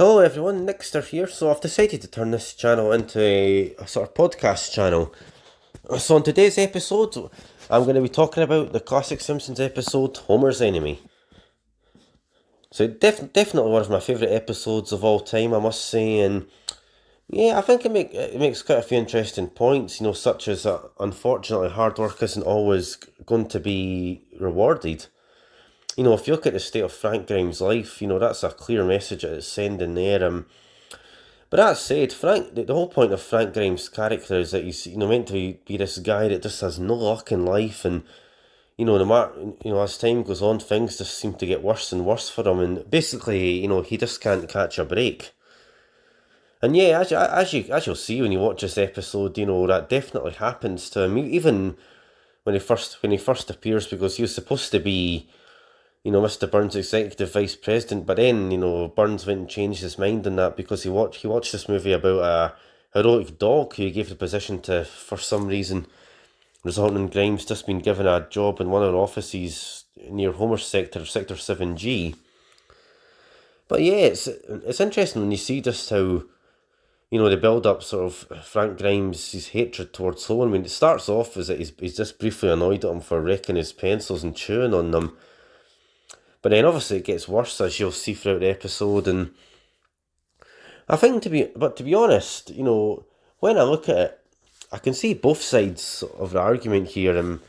Hello everyone, Nickster here. So I've decided to turn this channel into a sort of podcast channel. So in today's episode, I'm going to be talking about the classic Simpsons episode, Homer's Enemy. So definitely one of my favourite episodes of all time, I must say. And yeah, I think it makes quite a few interesting points, such as unfortunately hard work isn't always going to be rewarded. If you look at the state of Frank Grimes' life, that's a clear message that it's sending there. But that said, the whole point of Frank Grimes' character is that he's meant to be this guy that just has no luck in life, and as time goes on, things just seem to get worse and worse for him, and basically, he just can't catch a break. And yeah, as you'll see when you watch this episode, that definitely happens to him, even when he first appears, because he was supposed to be Mr. Burns' executive vice president. But then, Burns went and changed his mind on that because he watched this movie about a heroic dog who he gave the position to for some reason, resulting in Grimes just being given a job in one of the offices near Homer's sector 7G. But yeah, it's interesting when you see just how, they build up sort of Frank Grimes' hatred towards Homer. I mean, it starts off as that he's just briefly annoyed at him for wrecking his pencils and chewing on them. But then obviously it gets worse, as you'll see throughout the episode. And I think to be honest, when I look at it, I can see both sides of the argument here. And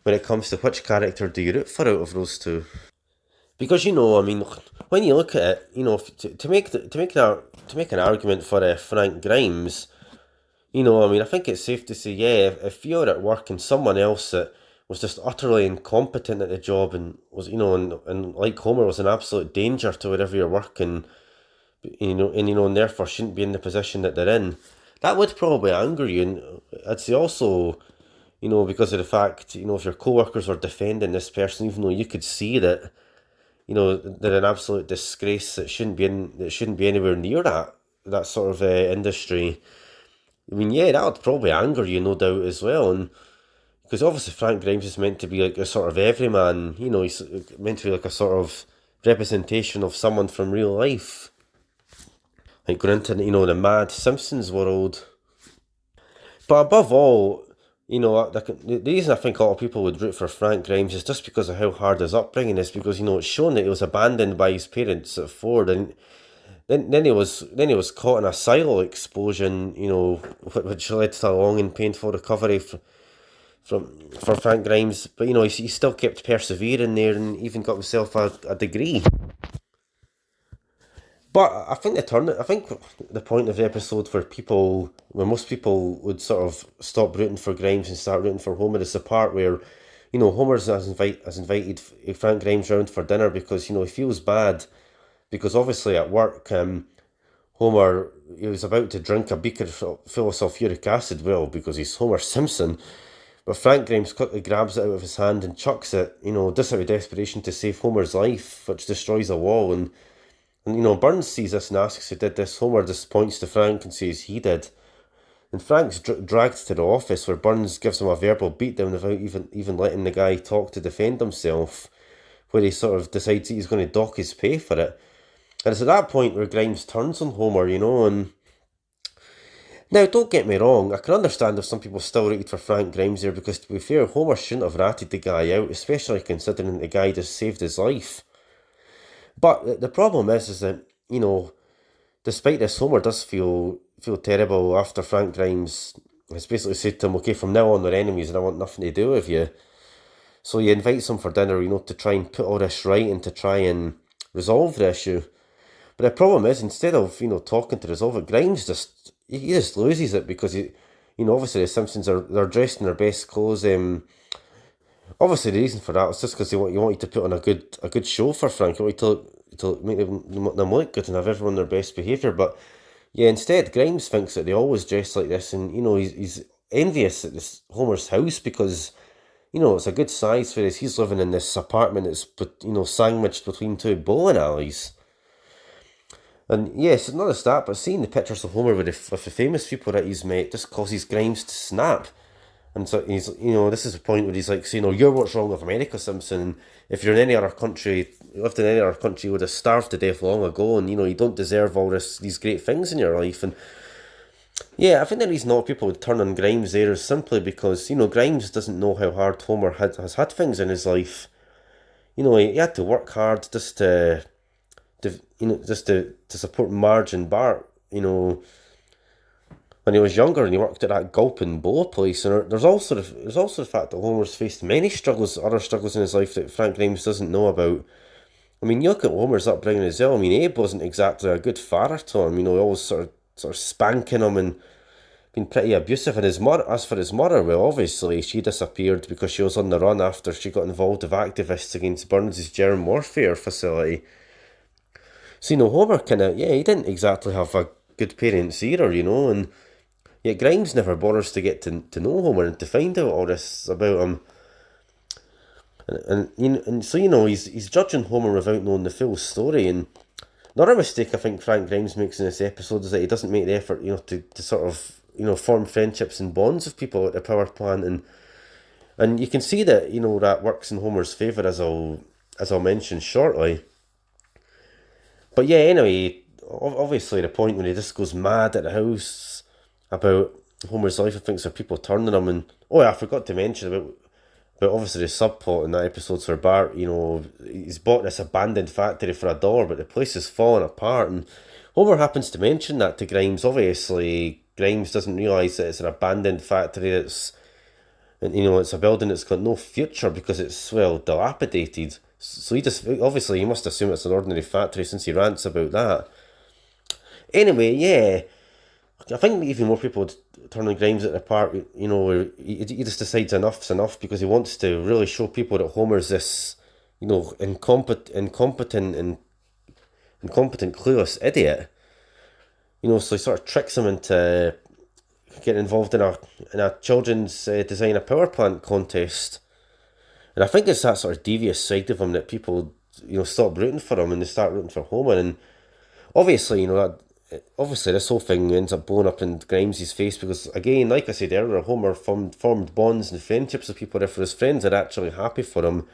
when it comes to which character do you root for out of those two? Because I mean, when you look at it, to make an argument for Frank Grimes, I mean, I think it's safe to say, yeah, if you're at work and someone else that was just utterly incompetent at the job and was, and like Homer was an absolute danger to wherever you're working, and therefore shouldn't be in the position that they're in, that would probably anger you. And I'd say also, because of the fact, if your co-workers were defending this person, even though you could see that, they're an absolute disgrace that shouldn't be anywhere near that sort of industry. I mean, yeah, that would probably anger you, no doubt, as well. And because obviously Frank Grimes is meant to be like a sort of everyman, he's meant to be like a sort of representation of someone from real life. Like going into, the mad Simpsons world. But above all, the reason I think a lot of people would root for Frank Grimes is just because of how hard his upbringing is, because, it's shown that he was abandoned by his parents at 4, and then he was caught in a silo explosion, which led to a long and painful recovery for Frank Grimes. But he still kept persevering there and even got himself a degree. But I think the point of the episode where most people would sort of stop rooting for Grimes and start rooting for Homer, is the part where, Homer has invited Frank Grimes round for dinner because, he feels bad because obviously at work, Homer, he was about to drink a beaker full of sulfuric acid, well, because he's Homer Simpson. But Frank Grimes quickly grabs it out of his hand and chucks it, just out of desperation to save Homer's life, which destroys a wall. And Burns sees this and asks who did this. Homer just points to Frank and says he did. And Frank's dragged to the office where Burns gives him a verbal beatdown without even letting the guy talk to defend himself, where he sort of decides he's going to dock his pay for it. And it's at that point where Grimes turns on Homer, and now, don't get me wrong, I can understand if some people still rated for Frank Grimes there, because to be fair, Homer shouldn't have ratted the guy out, especially considering the guy just saved his life. But the problem is that, despite this, Homer does feel terrible after Frank Grimes has basically said to him, okay, from now on we're enemies and I want nothing to do with you. So he invites him for dinner, to try and put all this right and to try and resolve the issue. But the problem is, instead of, talking to resolve it, Grimes he just loses it because obviously the Simpsons they're dressed in their best clothes. Obviously the reason for that was just because you want you to put on a good show for Frank. You want you to make them look good and have everyone their best behaviour. But yeah, instead Grimes thinks that they always dress like this, and he's envious at this Homer's house because it's a good size for he's living in this apartment that's sandwiched between two bowling alleys. And yes, not just that, but seeing the pictures of Homer with the famous people that he's met just causes Grimes to snap. And so this is the point where he's like, so, you're what's wrong with America, Simpson. If you're in any other country, lived in any other country, you would have starved to death long ago, and you don't deserve all these great things in your life. And yeah, I think the reason a lot of people would turn on Grimes there is simply because Grimes doesn't know how hard Homer has had things in his life. He had to work hard just to support Marge and Bart. When he was younger and he worked at that gulp and bowl place, and there's also the fact that Homer's faced many other struggles in his life that Frank Grimes doesn't know about. I mean, you look at Homer's upbringing as well. I mean, Abe wasn't exactly a good father to him. He always sort of spanking him and being pretty abusive. And as for his mother, well, obviously she disappeared because she was on the run after she got involved with activists against Burns' germ warfare facility. So Homer he didn't exactly have a good parents either, and yet Grimes never bothers to get to know Homer and to find out all this about him. And so he's judging Homer without knowing the full story. And another mistake I think Frank Grimes makes in this episode is that he doesn't make the effort, to sort of form friendships and bonds with people at the power plant, and you can see that that works in Homer's favour, as I'll mention shortly. But yeah, anyway, obviously the point when he just goes mad at the house about Homer's life and thinks of people turning him, and I forgot to mention about obviously the subplot in that episode where Bart, he's bought this abandoned factory for $1, but the place is falling apart, and Homer happens to mention that to Grimes. Obviously, Grimes doesn't realise that it's an abandoned factory it's a building that's got no future because it's, dilapidated. So he must assume it's an ordinary factory since he rants about that. Anyway, yeah, I think even more people would turn on Grimes at the part, where he just decides enough's enough because he wants to really show people that Homer's this, incompetent, clueless idiot. So he sort of tricks him into getting involved in a children's design a power plant contest. And I think it's that sort of devious side of him that people, stop rooting for him and they start rooting for Homer. And obviously, this whole thing ends up blowing up in Grimes' face because, again, like I said earlier, Homer formed bonds and friendships with people that for his friends are actually happy for him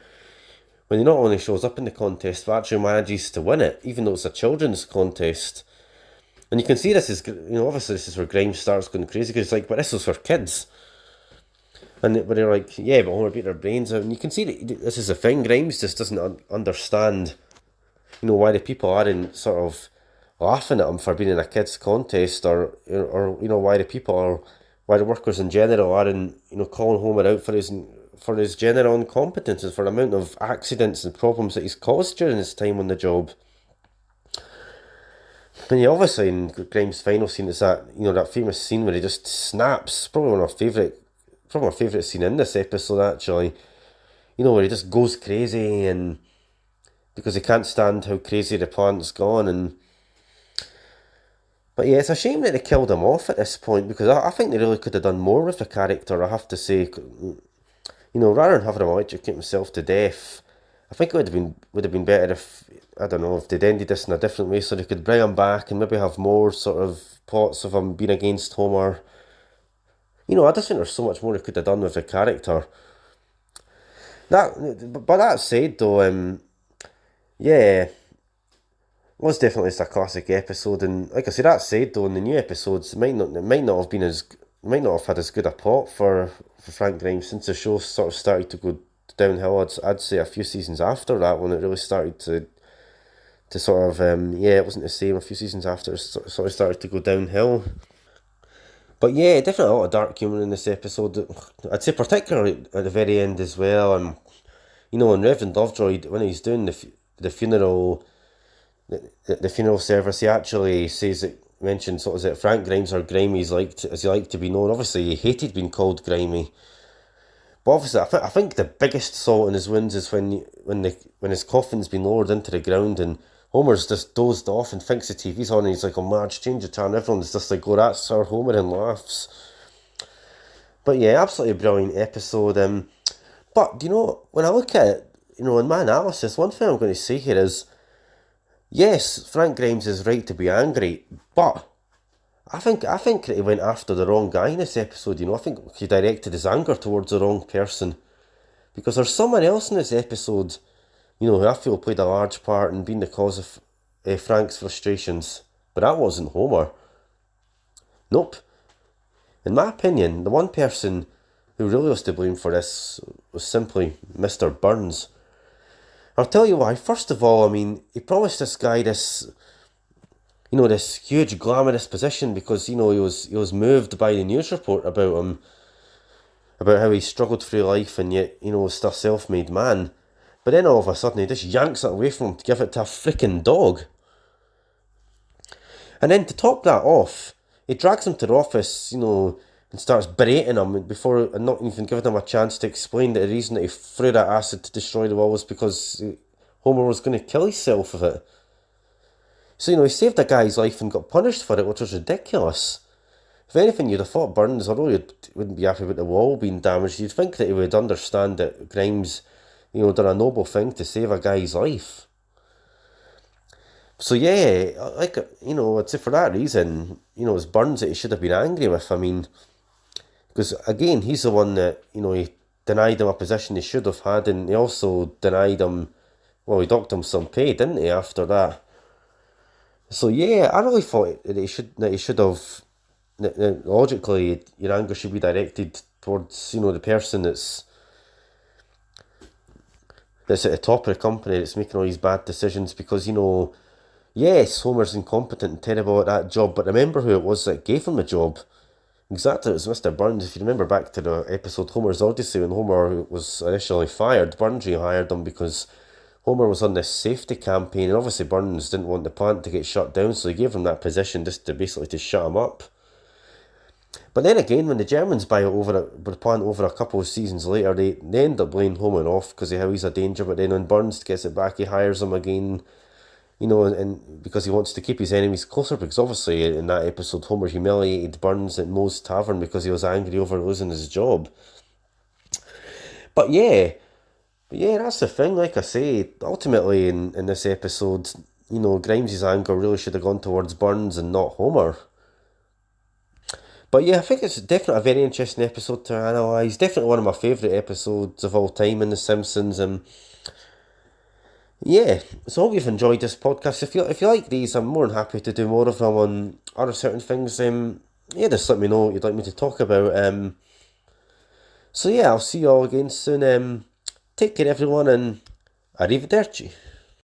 when he not only shows up in the contest but actually manages to win it, even though it's a children's contest. And you can see this is, obviously this is where Grimes starts going crazy because it's like, but this was for kids. And they're like, yeah, but Homer beat their brains out. And you can see that this is the thing. Grimes just doesn't understand, why the people aren't sort of laughing at him for being in a kids' contest, or why why the workers in general aren't, calling Homer out for his general incompetence and for the amount of accidents and problems that he's caused during his time on the job. And yeah, obviously in Grimes' final scene is that famous scene where he just snaps. Probably my favourite scene in this episode, actually. Where he just goes crazy and because he can't stand how crazy the plant's gone. But yeah, it's a shame that they killed him off at this point because I think they really could have done more with the character, I have to say. Rather than having him electrocute himself to death, I think it would have been better if, I don't know, if they'd ended this in a different way so they could bring him back and maybe have more sort of plots of him being against Homer. I just think there's so much more they could have done with the character. But that said, though, yeah, it was definitely just a classic episode. And like I said, that said, though, in the new episodes, it might not have had as good a plot for Frank Grimes since the show sort of started to go downhill. I'd say a few seasons after that when it really started to sort of it wasn't the same. A few seasons after it sort of started to go downhill. But yeah, definitely a lot of dark humour in this episode. I'd say particularly at the very end as well. And Reverend Lovejoy, when he's doing the funeral, the funeral service, he actually mentions sort of that Frank Grimes, or Grimey as he liked to be known. Obviously, he hated being called Grimey. But obviously, I think the biggest salt in his wounds is when his coffin's been lowered into the ground and Homer's just dozed off and thinks the TV's on and he's like, oh, Marge, change the channel. Everyone's just like, oh, that's our Homer, and laughs. But yeah, absolutely brilliant episode. But, when I look at it, in my analysis, one thing I'm going to say here is, yes, Frank Grimes is right to be angry, but I think that he went after the wrong guy in this episode. I think he directed his anger towards the wrong person, because there's someone else in this episode, who I feel played a large part in being the cause of Frank's frustrations, but that wasn't Homer. Nope. In my opinion, the one person who really was to blame for this was simply Mr. Burns. I'll tell you why. First of all, he promised this guy this huge glamorous position because, he was moved by the news report about him, about how he struggled through life and yet, was still a self-made man. But then all of a sudden he just yanks it away from him to give it to a freaking dog. And then to top that off, he drags him to the office, and starts berating him before and not even giving him a chance to explain that the reason that he threw that acid to destroy the wall was because Homer was going to kill himself with it. So, he saved a guy's life and got punished for it, which was ridiculous. If anything, you'd have thought Burns, although he wouldn't be happy about the wall being damaged, you'd think that he would understand that Grimes, done a noble thing to save a guy's life. So yeah, I'd say for that reason, it's Burns that he should have been angry with. Because again, he's the one that, he denied him a position he should have had, and he also denied him, he docked him some pay, didn't he, after that? So yeah, I really thought that he should have, logically, your anger should be directed towards, the person that's at the top of the company that's making all these bad decisions, because, yes, Homer's incompetent and terrible at that job, but remember who it was that gave him the job. Exactly, it was Mr. Burns. If you remember back to the episode Homer's Odyssey, when Homer was initially fired, Burns rehired him because Homer was on this safety campaign, and obviously Burns didn't want the plant to get shut down, so he gave him that position just to basically to shut him up. But then again, when the Germans buy the plant over a couple of seasons later, they end up laying Homer off because of how he's a danger, but then when Burns gets it back, he hires him again, and because he wants to keep his enemies closer, because obviously in that episode Homer humiliated Burns at Moe's Tavern because he was angry over losing his job. But yeah, that's the thing, like I say, ultimately in this episode, Grimes' anger really should have gone towards Burns and not Homer. But yeah, I think it's definitely a very interesting episode to analyse. Definitely one of my favourite episodes of all time in The Simpsons. And yeah, so I hope you've enjoyed this podcast. If you like these, I'm more than happy to do more of them on other certain things. Yeah, just let me know what you'd like me to talk about. So yeah, I'll see you all again soon. Take care, everyone, and arrivederci.